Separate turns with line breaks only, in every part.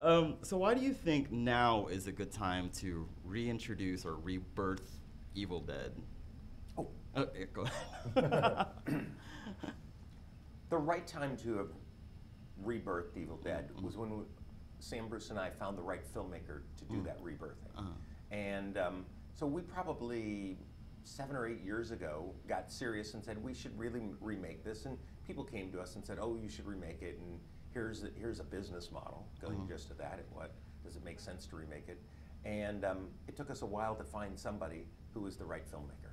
So why do you think now is a good time to reintroduce or rebirth Evil Dead? Yeah, go ahead.
The right time to have rebirthed Evil Dead was when Sam Bruce and I found the right filmmaker to do that rebirthing. And so we probably 7 or 8 years ago got serious and said we should really remake this, and people came to us and said, oh, you should remake it, and here's a business model going just to that, and what does it make sense to remake it. And it took us a while to find somebody who was the right filmmaker,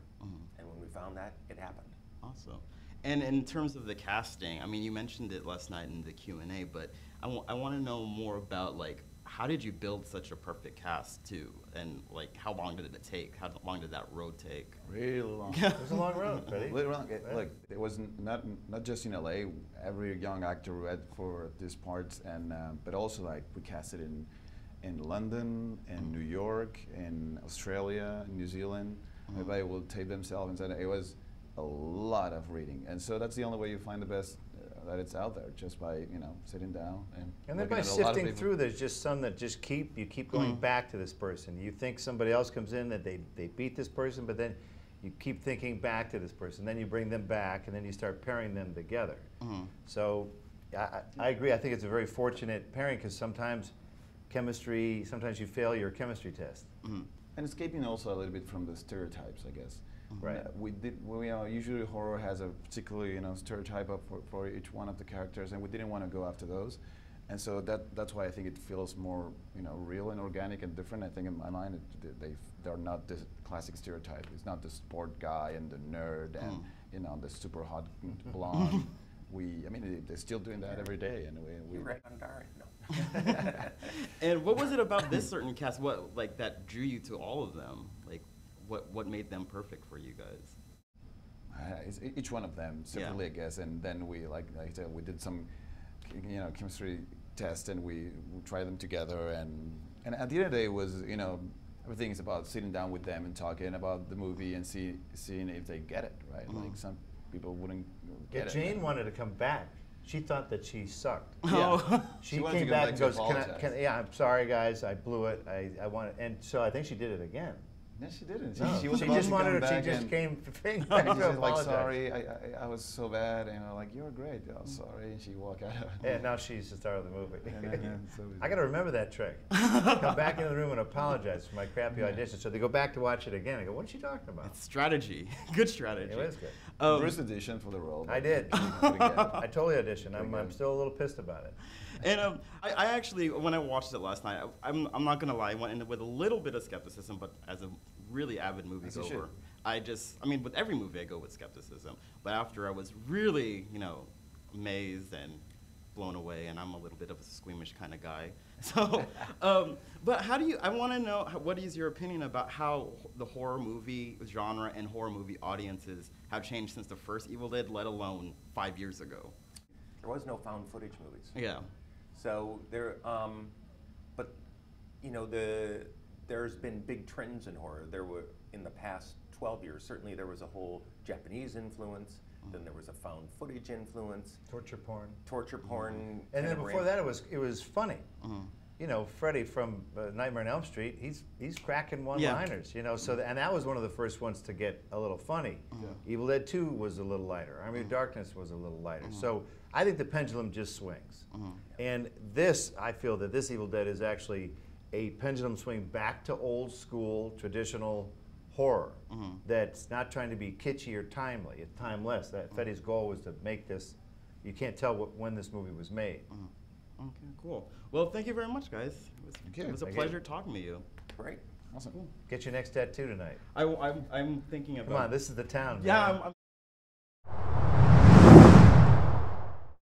and when we found that, it happened.
Awesome. And in terms of the casting, I mean, you mentioned it last night in the Q&A, but I want to know more about, like, how did you build such a perfect cast too, and like how long did it take? How long did that road take?
Really long.
It was a long road, Fede.
Really long. Look, it was not just in LA. Every young actor read for these parts, and but also like we casted in London, in New York, in Australia, New Zealand. Everybody will tape themselves, and it was a lot of reading, and so that's the only way you find the best that it's out there, just by sitting down
and then by sifting through. There's just some that just keep going back to this person. You think somebody else comes in that they beat this person, but then you keep thinking back to this person. Then you bring them back, and then you start pairing them together. So I agree. I think it's a very fortunate pairing, because sometimes sometimes you fail your chemistry test.
And escaping also a little bit from the stereotypes, I guess.
Right.
Usually horror has a particular stereotype for each one of the characters, and we didn't want to go after those, and so that's why I think it feels more real and organic and different. I think in my mind they're not this classic stereotype. It's not the sport guy and the nerd and the super hot blonde. They're still doing that every day, and we
right on Darren. No.
And what was it about this certain cast? What that drew you to all of them? Like, what made them perfect for you guys?
It's each one of them separately, I guess, and then we like I said, we did some chemistry test, and we tried them together, and at the end of the day it was everything is about sitting down with them and talking about the movie and seeing if they get it right. Like some people wouldn't get it.
Jane wanted to come back. She thought that she sucked.
Oh.
She came back and goes, I'm sorry guys, I blew it. I want it. And so I think she did it again.
No, she didn't.
No.
She was
she
about
just
to
wanted
come back.
She just came
and
back to
she was like,
apologize.
sorry, I was so bad. And like, you're great. Oh, sorry. And she walked out.
And now she's the star of the movie.
So
I got to remember that trick. Come back into the room and apologize for my crappy audition. So they go back to watch it again. I go, what is she talking about?
It's strategy. Good strategy.
It was good.
Bruce auditioned for the role.
I did. I totally auditioned. I'm still a little pissed about it.
And I actually, when I watched it last night, I'm not gonna lie, I went in with a little bit of skepticism, but as a really avid moviegoer, with every movie I go with skepticism. But after I was really, amazed and blown away, and I'm a little bit of a squeamish kind of guy. So, but I want to know, what is your opinion about how the horror movie genre and horror movie audiences have changed since the first Evil Dead, let alone 5 years ago?
There was no found footage movies.
Yeah.
So there, but there's been big trends in horror. There were, in the past 12 years, certainly there was a whole Japanese influence. Then there was a found footage influence.
Torture porn.
And
then before that, it was funny. Freddy from Nightmare on Elm Street, he's cracking one-liners. So and that was one of the first ones to get a little funny. Evil Dead 2 was a little lighter. Army of Darkness was a little lighter. So I think the pendulum just swings. And I feel that this Evil Dead is actually a pendulum swing back to old school, traditional horror that's not trying to be kitschy or timely. It's timeless. That Fede's goal was to make this, you can't tell when this movie was made.
Okay, cool. Well, thank you very much, guys. It was a pleasure talking to you.
Great.
Awesome.
Get your next tattoo tonight.
I'm thinking about...
Come on, this is the town.
Yeah,
man.